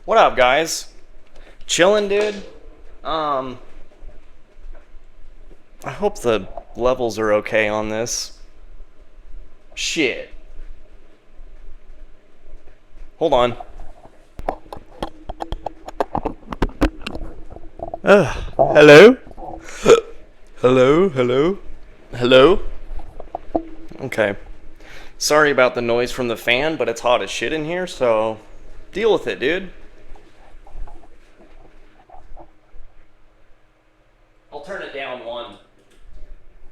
What up, guys? Chilling, dude. I hope the levels are okay on this. Shit. Hold on. Hello? Hello? Hello? Hello? Okay. Sorry about the noise from the fan, but it's hot as shit in here, so deal with it, dude. I'll turn it down one.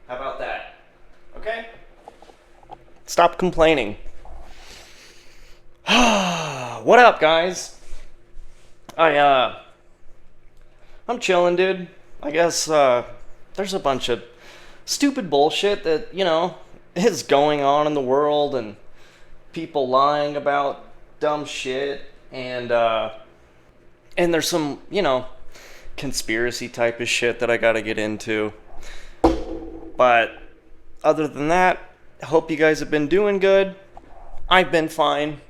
How about that? Okay? Stop complaining. What up, guys? I'm chilling, dude. I guess, there's a bunch of stupid bullshit that, is going on in the world, and people lying about dumb shit, and there's some, conspiracy type of shit that I gotta get into. But other than that, I hope you guys have been doing good. I've been fine.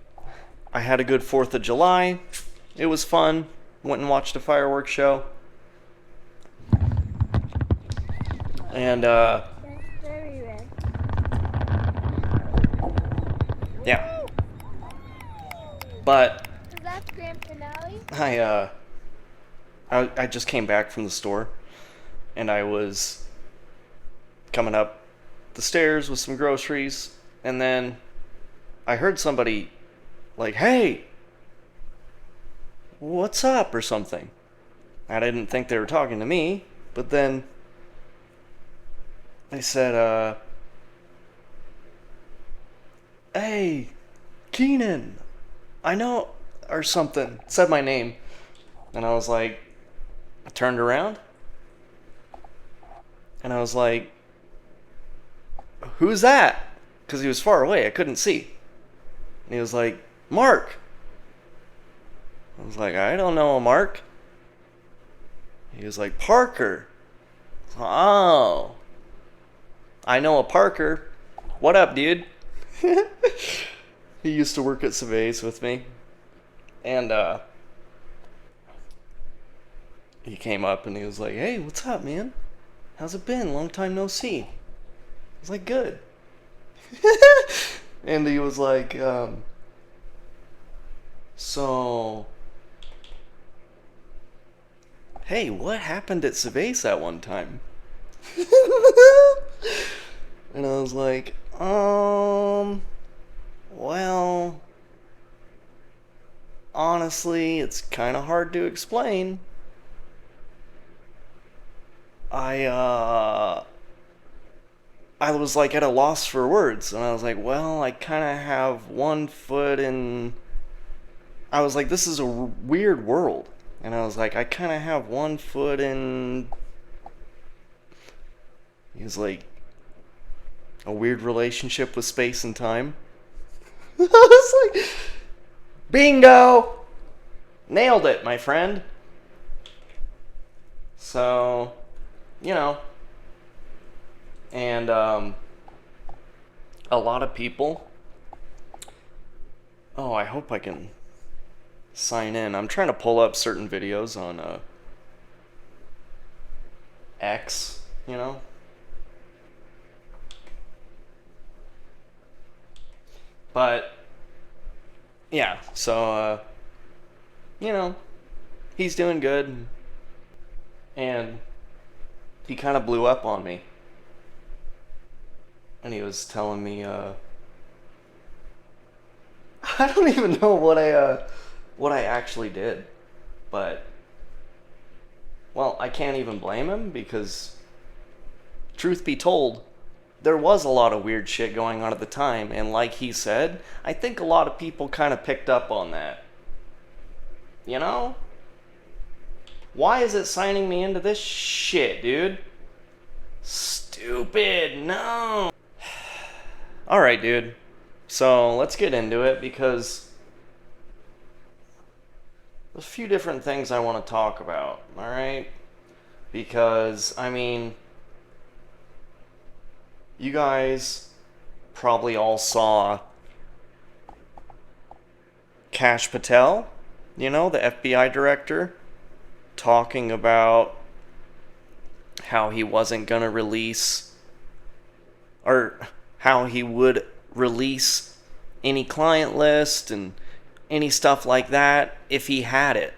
I had a good 4th of July. It was fun. Went and watched a fireworks show. And, That's very red. yeah. But Is that grand finale? I just came back from the store, and I was coming up the stairs with some groceries, and then I heard somebody like, "Hey, what's up?" or something. I didn't think they were talking to me, but then they said, "Hey, Keenan, I know," or something. Said my name, and I was like, I turned around, and I was like, "Who's that?" Because he was far away, I couldn't see. And he was like, "Mark." I was like, "I don't know a Mark." He was like, "Parker." "Oh, I know a Parker. What up, dude?" He used to work at Surveys with me. And, he came up and he was like, "Hey, what's up, man? How's it been? Long time no see." I was like, "Good." And he was like, "So, hey, what happened at Surveys that one time?" And I was like, well, honestly, it's kind of hard to explain. I was like at a loss for words, and I was like, well, I kind of have one foot in. I was like, this is a weird world, and I was like, I kind of have one foot in. He was like, a weird relationship with space and time. I was like, bingo! Nailed it, my friend. So, you know. And, a lot of people. Oh, I hope I can sign in. I'm trying to pull up certain videos on, X, you know? But, yeah, so, he's doing good. And he kind of blew up on me. And he was telling me, I don't even know what I actually did. But, well, I can't even blame him because, truth be told, there was a lot of weird shit going on at the time, and like he said, I think a lot of people kind of picked up on that. You know? Why is it signing me into this shit, dude? Stupid, no! Alright, dude. So, let's get into it because there's a few different things I want to talk about, alright? Because, I mean, you guys probably all saw Kash Patel You know, the FBI director talking about how he wasn't going to release, or how he would release any client list and any stuff like that if he had it.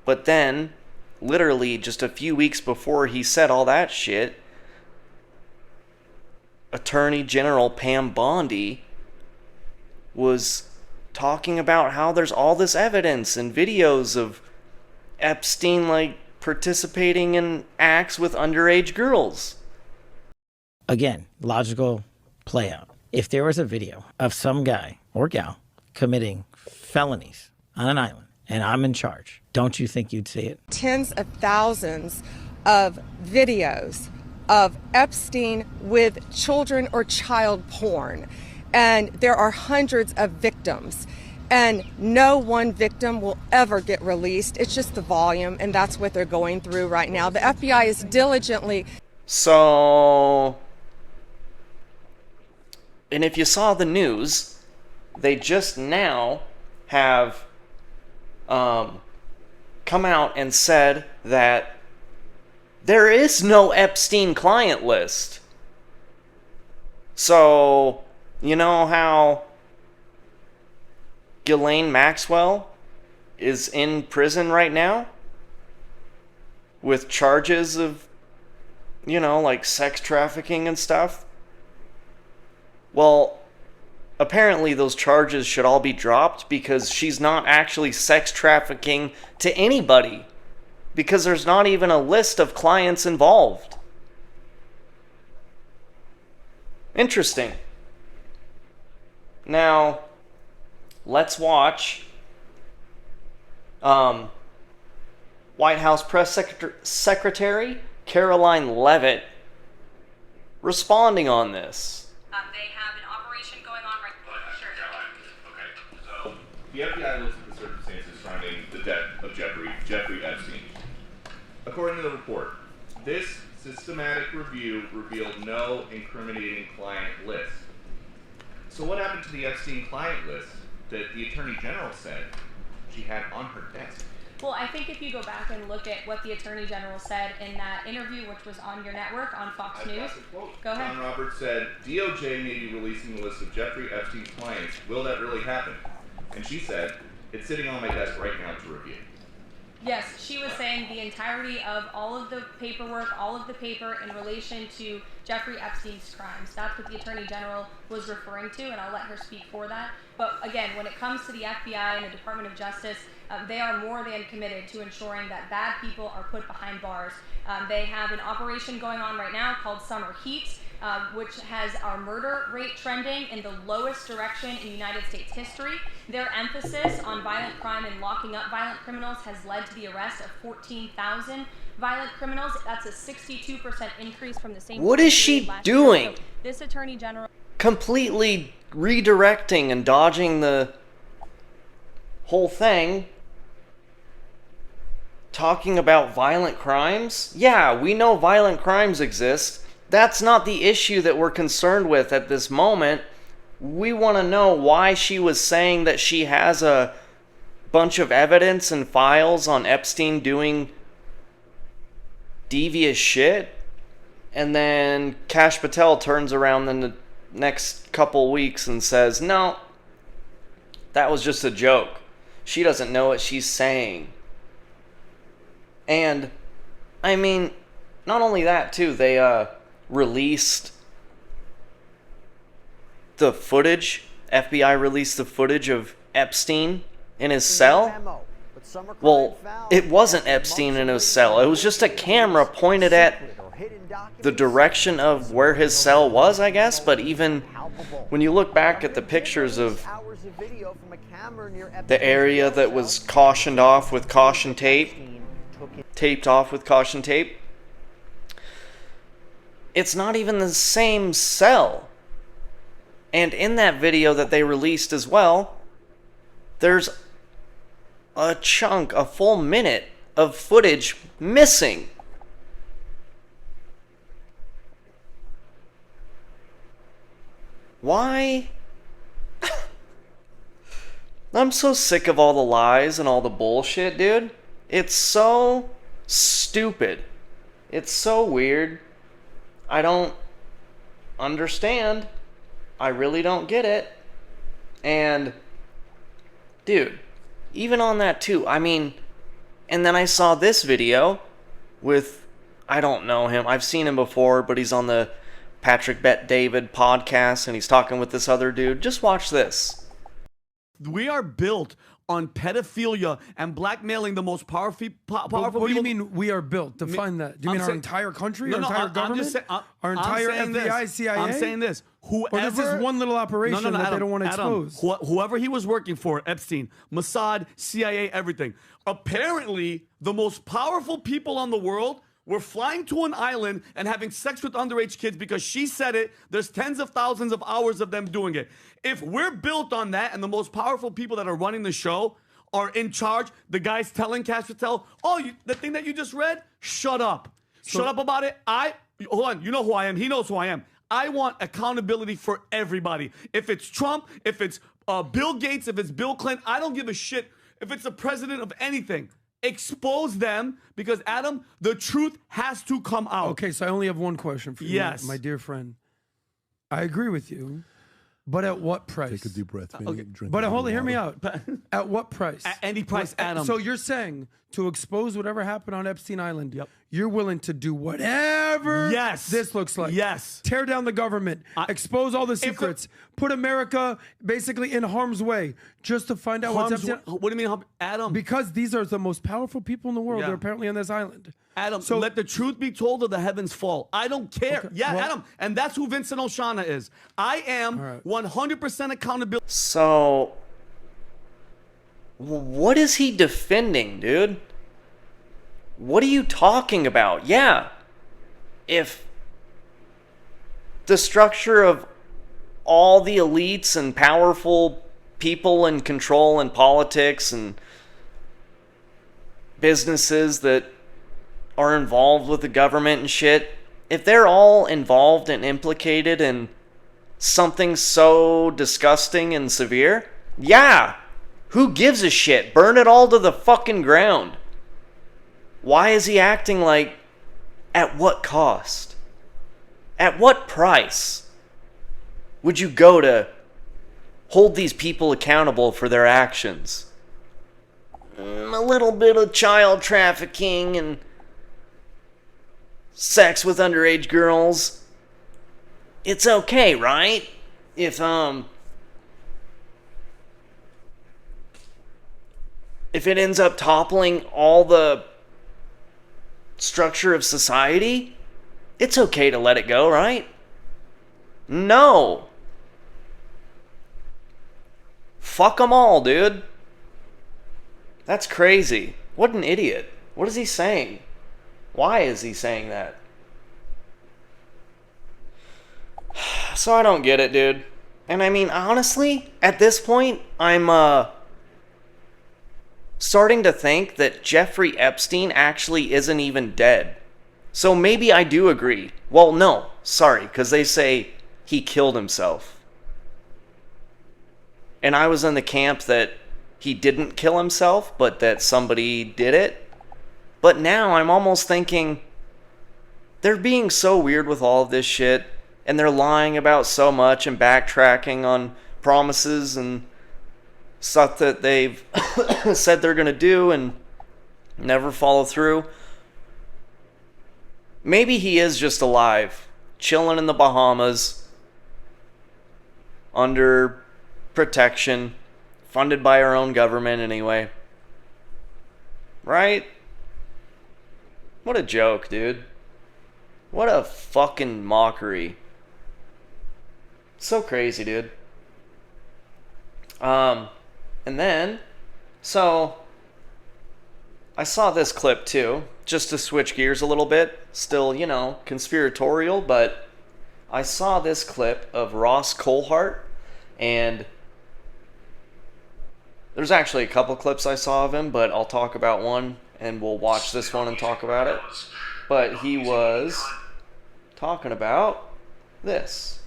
But then, literally just a few weeks before he said all that shit, Attorney General Pam Bondi was talking about how there's all this evidence and videos of Epstein, like, participating in acts with underage girls. Again, logical play out. If there was a video of some guy or gal committing felonies on an island and I'm in charge, don't you think you'd see it? Tens of thousands of videos of Epstein with children or child porn. And there are hundreds of victims. And no one victim will ever get released. It's just the volume, and that's what they're going through right now. The FBI is diligently... So... And if you saw the news, they just now have come out and said that there is no Epstein client list. So, you know how Ghislaine Maxwell is in prison right now with charges of, you know, like sex trafficking and stuff? Well, apparently those charges should all be dropped because she's not actually sex trafficking to anybody, because there's not even a list of clients involved. Interesting. Now, let's watch White House Press Secretary Caroline Leavitt responding on this. They have an operation going on right now. Sure. Okay, so the FBI looks at the circumstances surrounding the death of Jeffrey Epstein. According to the report, this systematic review revealed no incriminating client list. So what happened to the Epstein client list that the Attorney General said she had on her desk? Well, I think if you go back and look at what the Attorney General said in that interview, which was on your network, on Fox News. Go ahead. John Roberts said, DOJ may be releasing the list of Jeffrey Epstein's clients. Will that really happen? And she said, it's sitting on my desk right now to review. Yes, she was saying the entirety of all of the paperwork, all of the paper in relation to Jeffrey Epstein's crimes. That's what the Attorney General was referring to, and I'll let her speak for that. But again, when it comes to the FBI and the Department of Justice, they are more than committed to ensuring that bad people are put behind bars. They have an operation going on right now called Summer Heat, which has our murder rate trending in the lowest direction in United States history. Their emphasis on violent crime and locking up violent criminals has led to the arrest of 14,000 violent criminals. That's a 62% increase from the same. What is she doing? So this Attorney General Completely redirecting and dodging the whole thing. Talking about violent crimes? Yeah, we know violent crimes exist. That's not the issue that we're concerned with at this moment. We want to know why she was saying that she has a bunch of evidence and files on Epstein doing devious shit. And then Kash Patel turns around in the next couple weeks and says, no, that was just a joke. She doesn't know what she's saying. And, I mean, not only that, too, they released the footage. FBI released the footage of Epstein in his cell. Well, it wasn't Epstein in his cell. It was just a camera pointed at the direction of where his cell was, I guess. But even when you look back at the pictures of the area that was cautioned off with caution tape, taped off with caution tape, it's not even the same cell. And in that video that they released as well, there's a chunk, a full minute of footage missing. Why? I'm so sick of all the lies and all the bullshit, dude. It's so stupid. It's so weird. I don't understand. I really don't get it. And, dude, even on that too, I mean, and then I saw this video with, I don't know him. I've seen him before, but he's on the Patrick Bet David podcast, and he's talking with this other dude. Just watch this. We are built on pedophilia and blackmailing the most powerful What do you people. mean we are built? Define that. Do you I'm mean our saying- entire country, No, our no, entire I'm government, just saying- our I'm entire saying FBI, this. CIA? I'm saying this. Whoever, Or this is one little operation that they don't want to expose. Whoever he was working for, Epstein, Mossad, CIA, everything. Apparently, the most powerful people on the world were flying to an island and having sex with underage kids because she said it. There's tens of thousands of hours of them doing it. If we're built on that and the most powerful people that are running the show are in charge, the guys telling Cash Patel, the thing that you just read, shut up. Shut up about it. Hold on, you know who I am. He knows who I am. I want accountability for everybody. If it's Trump, if it's Bill Gates, if it's Bill Clinton, I don't give a shit if it's the president of anything. Expose them because, Adam, the truth has to come out. Okay, so I only have one question for you, Yes. my dear friend. I agree with you, but at what price? Take a deep breath. Man. Okay. Drink But a hold on, little hear me water. out. At what price? At any price, Adam. So you're saying to expose whatever happened on Epstein Island, Yep. you're willing to do whatever Yes. this looks like. Yes. Tear down the government, expose all the secrets, put America basically in harm's way just to find out what's Epstein. What do you mean, Adam? Because these are the most powerful people in the world. Yeah. They're apparently on this island. Adam, So- let the truth be told or the heavens fall. I don't care. Okay, Yeah, well- Adam. And that's who Vincent Oshana is. I am All right. 100% accountability. So, what is he defending, dude? What are you talking about? Yeah. If the structure of all the elites and powerful people in control in politics and businesses that are involved with the government and shit, if they're all involved and implicated in something so disgusting and severe, yeah, who gives a shit? Burn it all to the fucking ground. Why is he acting like, at what cost? At what price would you go to hold these people accountable for their actions? A little bit of child trafficking and sex with underage girls. It's okay, right? If it ends up toppling all the structure of society, it's okay to let it go, right? No. Fuck them all, dude. That's crazy. What an idiot. What is he saying? Why is he saying that? So I don't get it, dude. And I mean, honestly, at this point, I'm starting to think that Jeffrey Epstein actually isn't even dead. So maybe I do agree. Well, no, sorry, because they say he killed himself. And I was in the camp that he didn't kill himself, but that somebody did it. But now I'm almost thinking they're being so weird with all of this shit, and they're lying about so much and backtracking on promises and stuff that they've said they're going to do and never follow through. Maybe he is just alive, chilling in the Bahamas, under protection, funded by our own government anyway. Right? What a joke, dude. What a fucking mockery. So crazy, dude. And then, so, I saw this clip too, just to switch gears a little bit. Still, you know, conspiratorial, but I saw this clip of Ross Coulthart, and there's actually a couple clips I saw of him, but I'll talk about one, and we'll watch this one and talk about it. But he was talking about this.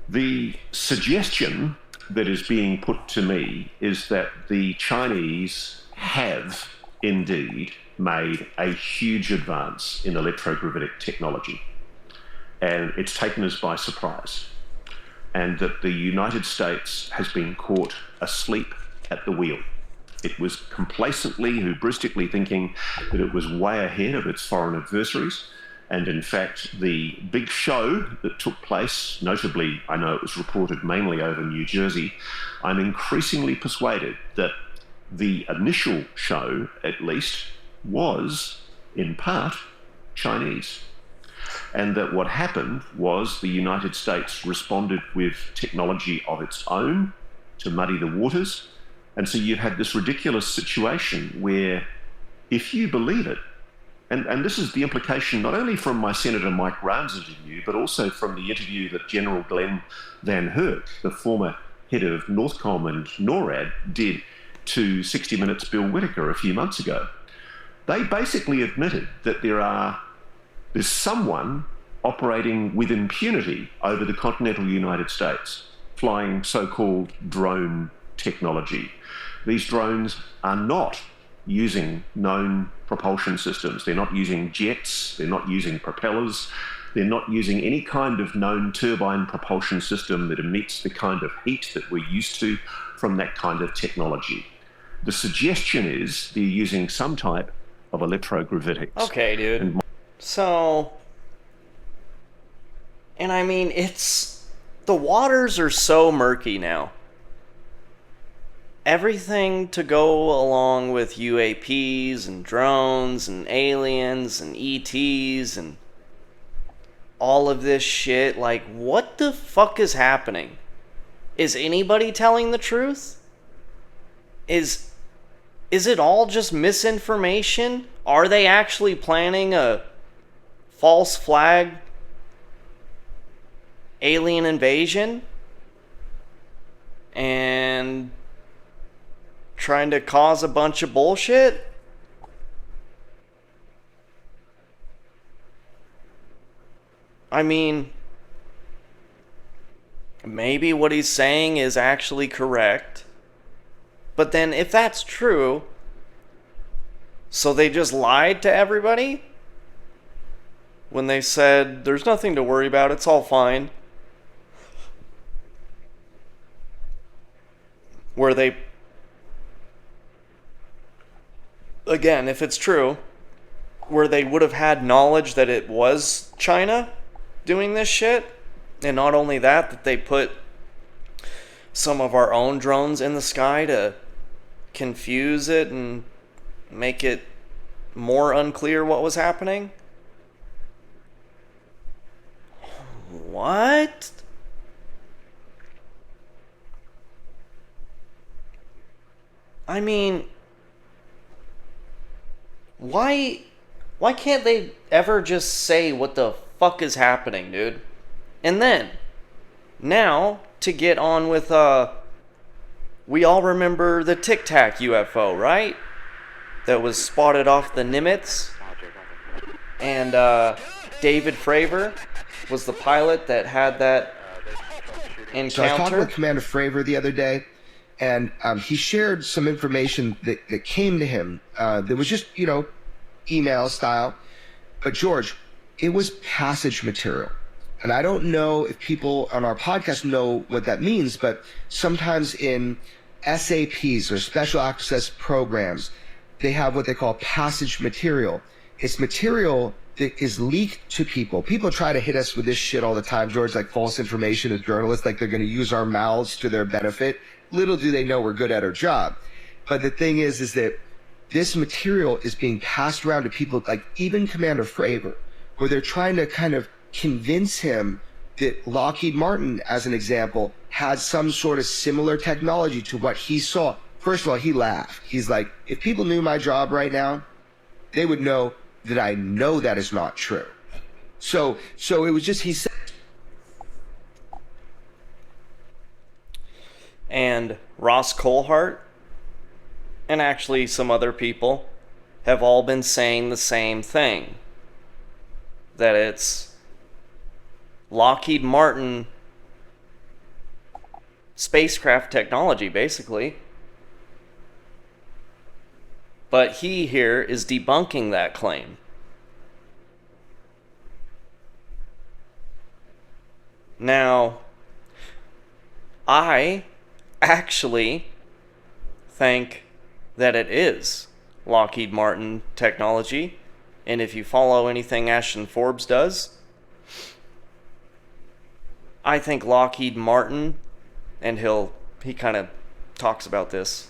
The suggestion that is being put to me is that the Chinese have indeed made a huge advance in electrogravitic technology, and it's taken us by surprise, and that the United States has been caught asleep at the wheel. It was complacently, hubristically thinking that it was way ahead of its foreign adversaries. And in fact, the big show that took place, notably, I know it was reported mainly over New Jersey, I'm increasingly persuaded that the initial show, at least, was, in part, Chinese. And that what happened was the United States responded with technology of its own to muddy the waters. And so you had this ridiculous situation where, if you believe it, and this is the implication not only from my Senator Mike Rounds interview, but also from the interview that General Glenn Van Herk, the former head of Northcom and NORAD, did to 60 Minutes Bill Whitaker a few months ago. They basically admitted that there's someone operating with impunity over the continental United States, flying so-called drone technology. These drones are not using known propulsion systems. They're not using jets, they're not using propellers, they're not using any kind of known turbine propulsion system that emits the kind of heat that we're used to from that kind of technology. The suggestion is they're using some type of electrogravitics. Okay, dude. So, and I mean, the waters are so murky now. Everything to go along with UAPs and drones and aliens and ETs and all of this shit, like, what the fuck is happening? Is anybody telling the truth? Is it all just misinformation? Are they actually planning a false flag alien invasion? And trying to cause a bunch of bullshit? I mean, maybe what he's saying is actually correct. But then if that's true, so they just lied to everybody? When they said, there's nothing to worry about, it's all fine. Were they... Again, if it's true, where they would have had knowledge that it was China doing this shit, and not only that they put some of our own drones in the sky to confuse it and make it more unclear what was happening? What? I mean... Why can't they ever just say what the fuck is happening, dude? And then, now, to get on with, we all remember the Tic Tac UFO, right? That was spotted off the Nimitz. And, David Fravor was the pilot that had that encounter. So I was talking with Commander Fravor the other day, and he shared some information that came to him that was just, email style. But George, it was passage material. And I don't know if people on our podcast know what that means, but sometimes in SAPs or special access programs, they have what they call passage material. It's material that is leaked to people. People try to hit us with this shit all the time, George, like false information as journalists, like they're going to use our mouths to their benefit. Little do they know we're good at our job. But the thing is that this material is being passed around to people, like even Commander Fravor, where they're trying to kind of convince him that Lockheed Martin, as an example, had some sort of similar technology to what he saw. First of all, he laughed. He's like, if people knew my job right now, they would know that I know that is not true. So it was just, he said. And Ross Coulthart, and actually some other people, have all been saying the same thing. That it's Lockheed Martin spacecraft technology, basically. But he here is debunking that claim. Now, I actually think that it is Lockheed Martin technology. And if you follow anything Ashton Forbes does, I think Lockheed Martin, and he kind of talks about this,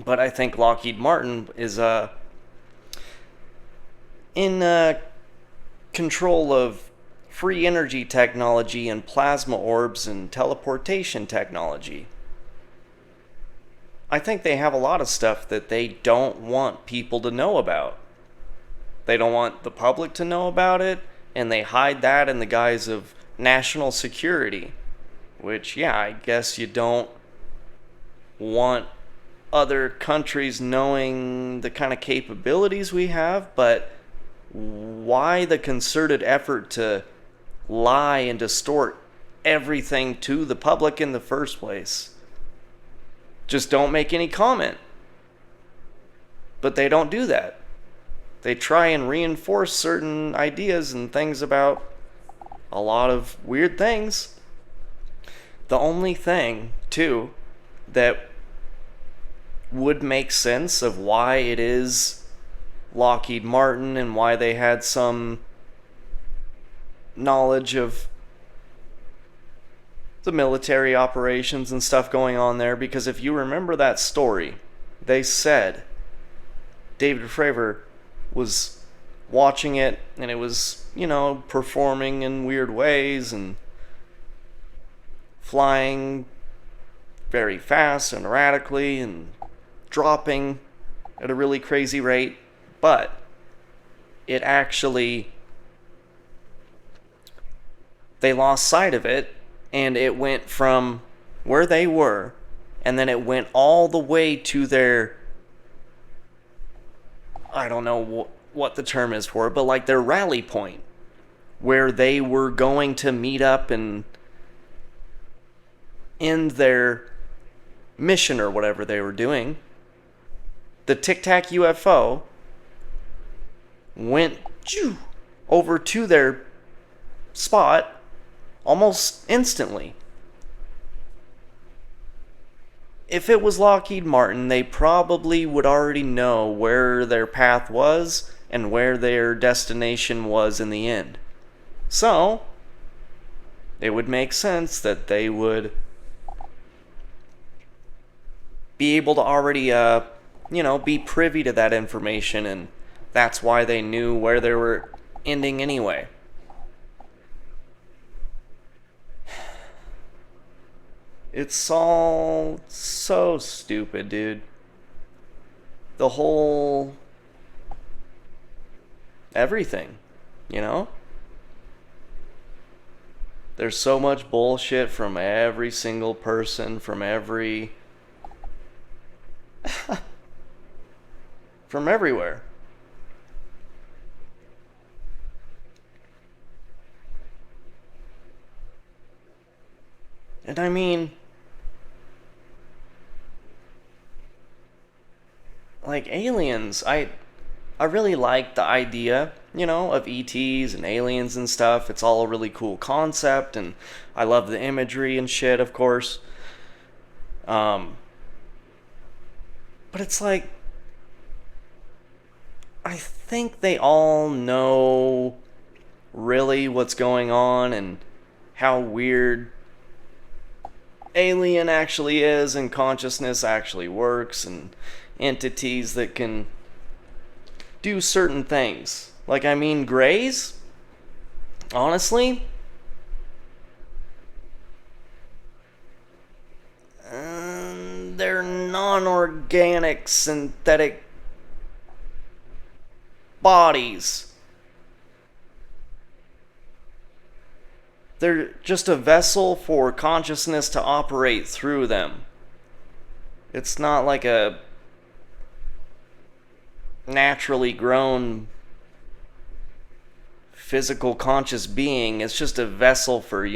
but I think Lockheed Martin is in control of free energy technology and plasma orbs and teleportation technology. I think they have a lot of stuff that they don't want people to know about. They don't want the public to know about it, and they hide that in the guise of national security. Which, yeah, I guess you don't want other countries knowing the kind of capabilities we have, but why the concerted effort to lie and distort everything to the public in the first place? Just don't make any comment. But they don't do that. They try and reinforce certain ideas and things about a lot of weird things. The only thing, too, that would make sense of why it is Lockheed Martin and why they had some knowledge of the military operations and stuff going on there, because if you remember that story, they said David Fravor was watching it and it was, performing in weird ways and flying very fast and erratically and dropping at a really crazy rate, but it actually, they lost sight of it, and it went from where they were, and then it went all the way to their, I don't know what the term is for it, but like their rally point, where they were going to meet up and end their mission or whatever they were doing. The Tic Tac UFO went over to their spot almost instantly. If it was Lockheed Martin, they probably would already know where their path was and where their destination was in the end. So, it would make sense that they would be able to already, be privy to that information, and that's why they knew where they were ending anyway. It's all so stupid, dude. The whole everything, There's so much bullshit from every single person, from everywhere. And I mean, like aliens, I really like the idea, of ETs and aliens and stuff. It's all a really cool concept, and I love the imagery and shit, of course. But it's like, I think they all know really what's going on and how weird alien actually is and consciousness actually works and entities that can do certain things. Like, Greys, honestly, they're non-organic synthetic bodies. They're just a vessel for consciousness to operate through them. It's not like a naturally grown physical conscious being. It's just a vessel for,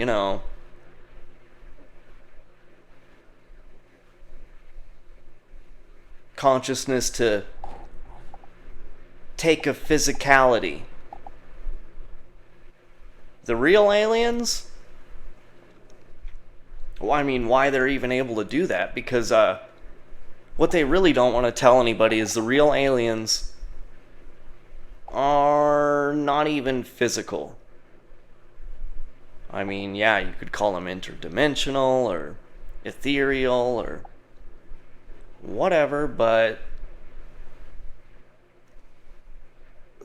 consciousness to take a physicality. The real aliens? Well, I mean, why they're even able to do that? Because what they really don't want to tell anybody is the real aliens are not even physical. I mean, yeah, you could call them interdimensional or ethereal or whatever, but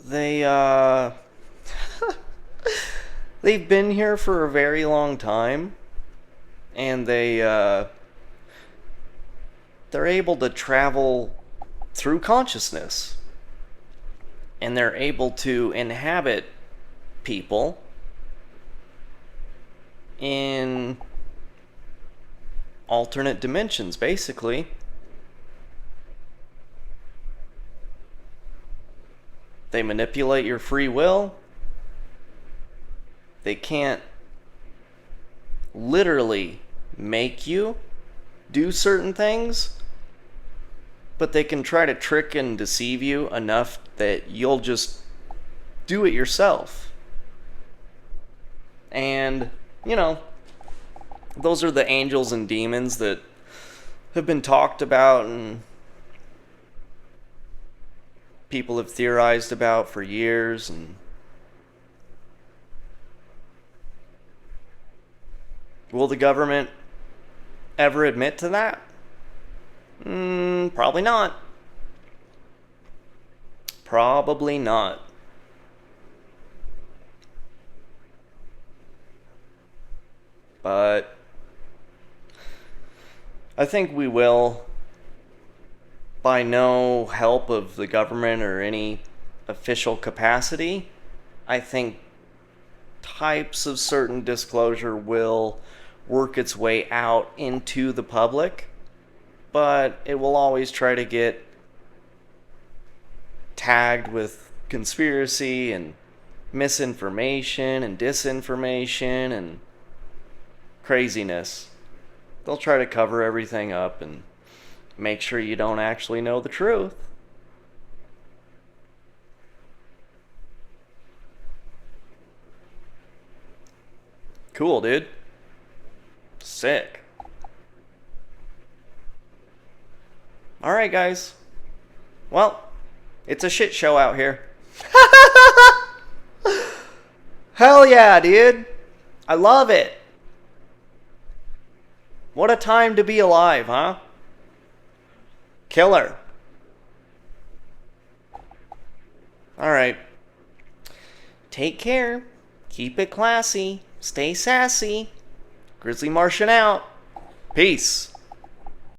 they, they've been here for a very long time, and they're able to travel through consciousness, and they're able to inhabit people in alternate dimensions, basically. They manipulate your free will. They can't literally make you do certain things, but they can try to trick and deceive you enough that you'll just do it yourself. And, you know, those are the angels and demons that have been talked about and people have theorized about for years. And will the government ever admit to that? Probably not. Probably not. But I think we will, by no help of the government or any official capacity. I think types of certain disclosure will work its way out into the public, but it will always try to get tagged with conspiracy and misinformation and disinformation and craziness. They'll try to cover everything up and make sure you don't actually know the truth. Cool, dude. Sick. Alright, guys. Well, it's a shit show out here. Hell yeah, dude. I love it. What a time to be alive, huh? Killer. Alright. Take care. Keep it classy. Stay sassy. Grizzly Martian out. Peace.